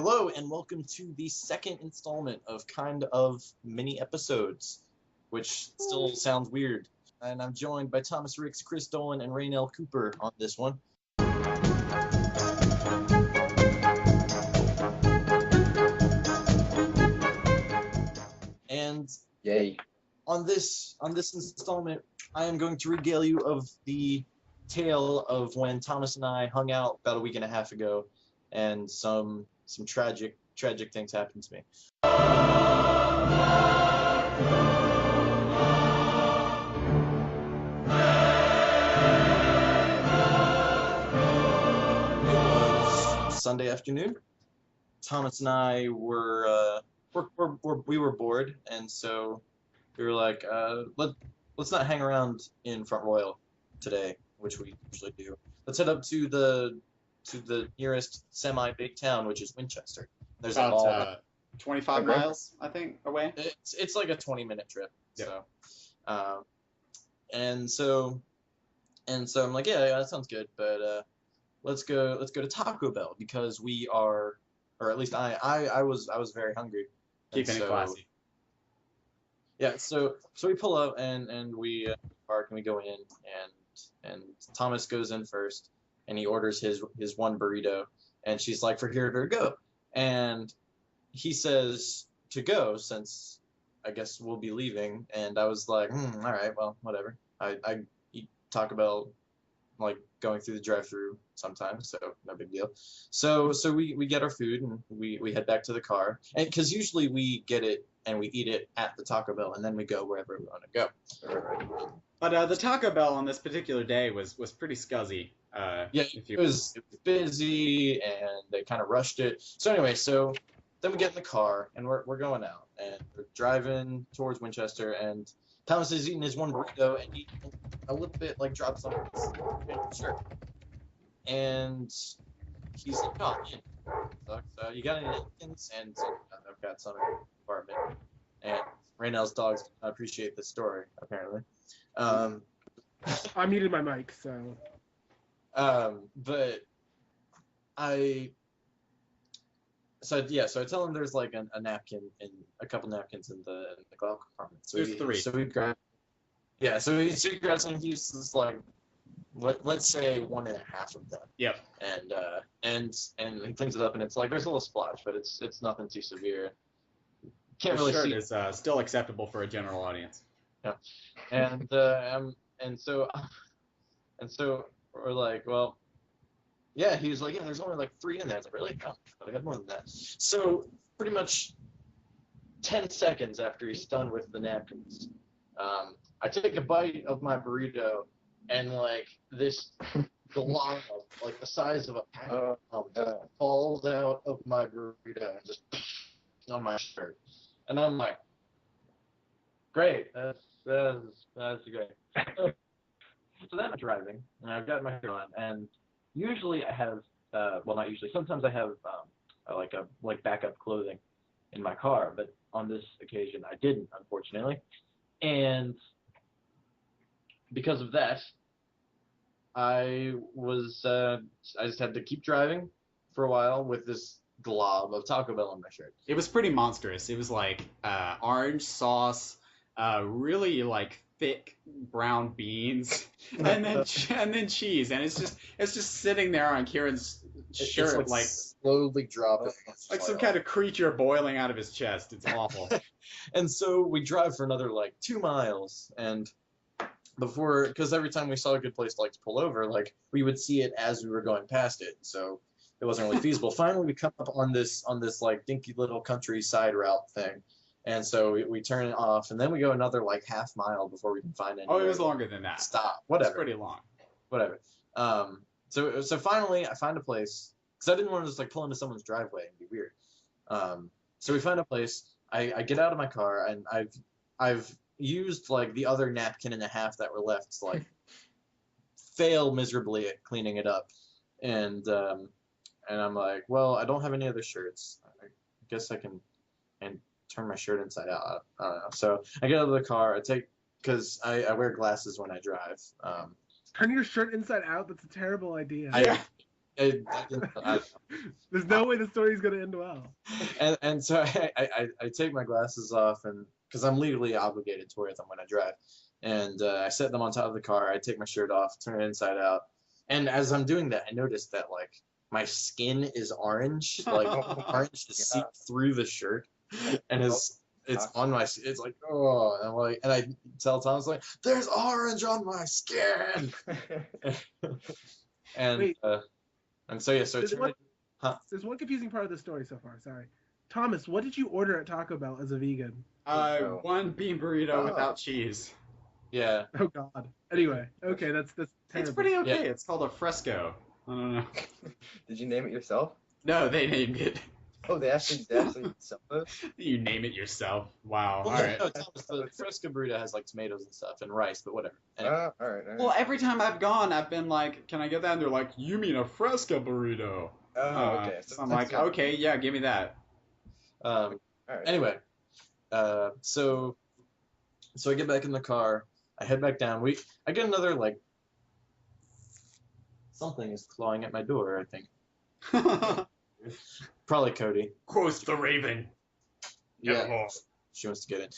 Hello and welcome to the second installment of kind of mini episodes, which still sounds weird. And I'm joined by Thomas Ricks, Chris Dolan, and Raynell Cooper on this one. And Yay. on this installment, I am going to regale you of the tale of when Thomas and I hung out about a week and a half ago, and some tragic things happened to me. It was Sunday afternoon. Thomas and I were bored, and so we were like, let's not hang around in Front Royal today, which we usually do. Let's head up to the nearest semi-big town, which is Winchester. There's about 25 miles, I think, away. It's like a 20-minute trip. Yep. So, and so I'm like, yeah, that sounds good, but let's go to Taco Bell because we are, or at least I was very hungry. Keeping it classy. Yeah, so we pull up and we park and we go in and Thomas goes in first and he orders his one burrito and she's like, for here to go, and he says to go since I guess we'll be leaving, and I was like, all right, well, whatever. I eat Taco Bell like going through the drive-through sometimes, so no big deal. So we get our food and we head back to the car, and because usually we get it and we eat it at the Taco Bell and then we go wherever we want to go. But the Taco Bell on this particular day was pretty scuzzy. Yeah, it was busy and they kind of rushed it. So anyway, so then we get in the car and we're going out and we're driving towards Winchester, and Thomas is eating his one burrito and he a little bit like drops on his shirt. And he's like, oh man, so you got any napkins? And so I've got some in the apartment. And Raynell's dogs appreciate this story, apparently. I muted my mic, so. But so I tell him there's like a napkin and a couple napkins in the glove compartment. So there's three. So we grab. Yeah, so he grabs some. He uses like, let's say 1.5 of them. Yep. And he cleans it up, and it's like there's a little splotch, but it's nothing too severe. Can't The really shirt see. is still acceptable for a general audience. Yeah. And so we're like, well, yeah. He was like, yeah, there's only like 3 in there. I was like, really? No, I got more than that. So pretty much 10 seconds after he's done with the napkins, I take a bite of my burrito, and like this glob, like the size of a pack, falls out of my burrito and just on my shirt, and I'm like, great, that's great. So then I'm driving, and I've got my hair on, and usually I have, well, not usually, sometimes I have like backup clothing in my car, but on this occasion I didn't, unfortunately, and because of that, I just had to keep driving for a while with this glob of Taco Bell on my shirt. It was pretty monstrous. It was like orange sauce, really like thick brown beans, and then cheese, and it's just sitting there on Kieran's shirt, like slowly dropping, like some kind of creature boiling out of his chest. It's awful. And so we drive for another like 2 miles, and because every time we saw a good place to pull over, like we would see it as we were going past it, so it wasn't really feasible. Finally, we come up on this like dinky little countryside route thing, and so we turn it off, and then we go another like half mile before we can find any. Oh, it was longer than that. Stop. Whatever. It's pretty long. Whatever. So finally, I find a place because I didn't want to just like pull into someone's driveway and be weird. So we find a place. I get out of my car, and I've used like the other napkin and a half that were left to like fail miserably at cleaning it up, and I'm like, well, I don't have any other shirts. I guess I can and turn my shirt inside out. I don't know. So I get out of the car. Because I wear glasses when I drive. Turn your shirt inside out? That's a terrible idea. There's no way the story's gonna end well. And so I take my glasses off, and because I'm legally obligated to wear them when I drive, and I set them on top of the car. I take my shirt off, turn it inside out, and as I'm doing that, I notice that like my skin is orange, like orange to seep through the shirt, and it's on my. It's like oh, and I'm like, and I tell Thomas like, "There's orange on my skin," and Wait. and so yeah, so it's really. There's one confusing part of the story so far. Sorry, Thomas. What did you order at Taco Bell as a vegan? One bean burrito without cheese. Yeah. Oh God. Anyway, okay, that's terrible. It's pretty okay. Yeah. It's called a fresco. I don't know. Did you name it yourself? No, they named it. Oh, they actually sell it? You name it yourself. Wow. Well, All right. no, Thomas, the fresco burrito has like tomatoes and stuff and rice, but whatever. Anyway. All right. Well, every time I've gone, I've been like, "Can I get that?" And they're like, "You mean a fresco burrito?" Oh, okay. So I'm like, "Okay, yeah, give me that." All right. Anyway, so I get back in the car. I head back down. I get another like something is clawing at my door. I think probably Cody. Quotes the raven. Yeah, she wants to get in.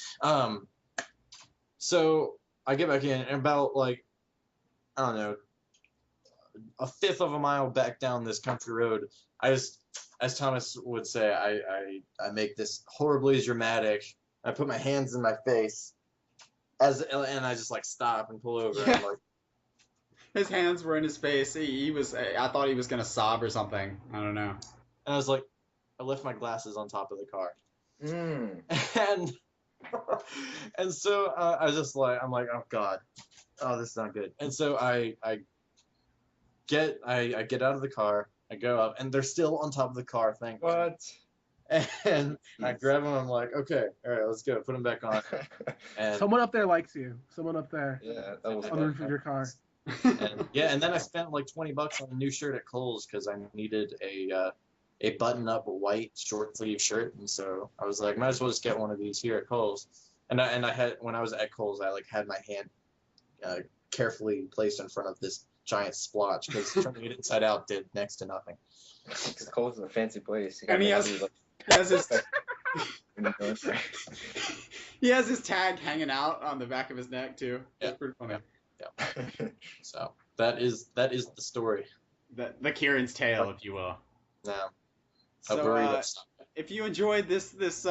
So I get back in, and about like I don't know, a fifth of a mile back down this country road, as Thomas would say, I make this horribly dramatic. I put my hands in my face, and I just like stop and pull over. Yeah. And, like, His hands were in his face. He was. I thought he was gonna sob or something. I don't know. and I was like, I left my glasses on top of the car, and and so I was just like, I'm like, oh God, oh this is not good. And so I get out of the car. I go up, and they're still on top of the car. Thank God. What? And I grab them. I'm like, okay, all right, let's go. Put them back on. And Someone up there likes you. Someone up there Yeah, that was on the roof of your car. and then I spent like $20 on a new shirt at Kohl's because I needed a button-up white short sleeve shirt, and so I was like, might as well just get one of these here at Kohl's. And I had when I was at Kohl's, I like had my hand carefully placed in front of this giant splotch because turning it inside out did next to nothing. Because Cole's is a fancy place. And he has his he has his tag hanging out on the back of his neck too. Yeah. It's pretty funny. So that is the story. The Kieran's tale, if you will. Now, So, if you enjoyed this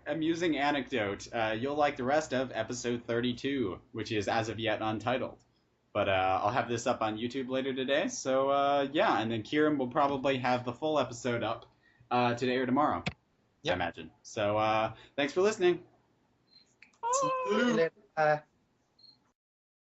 amusing anecdote, you'll like the rest of episode 32, which is as of yet untitled. But I'll have this up on YouTube later today. So yeah, and then Kieran will probably have the full episode up today or tomorrow, I imagine. So thanks for listening. Bye.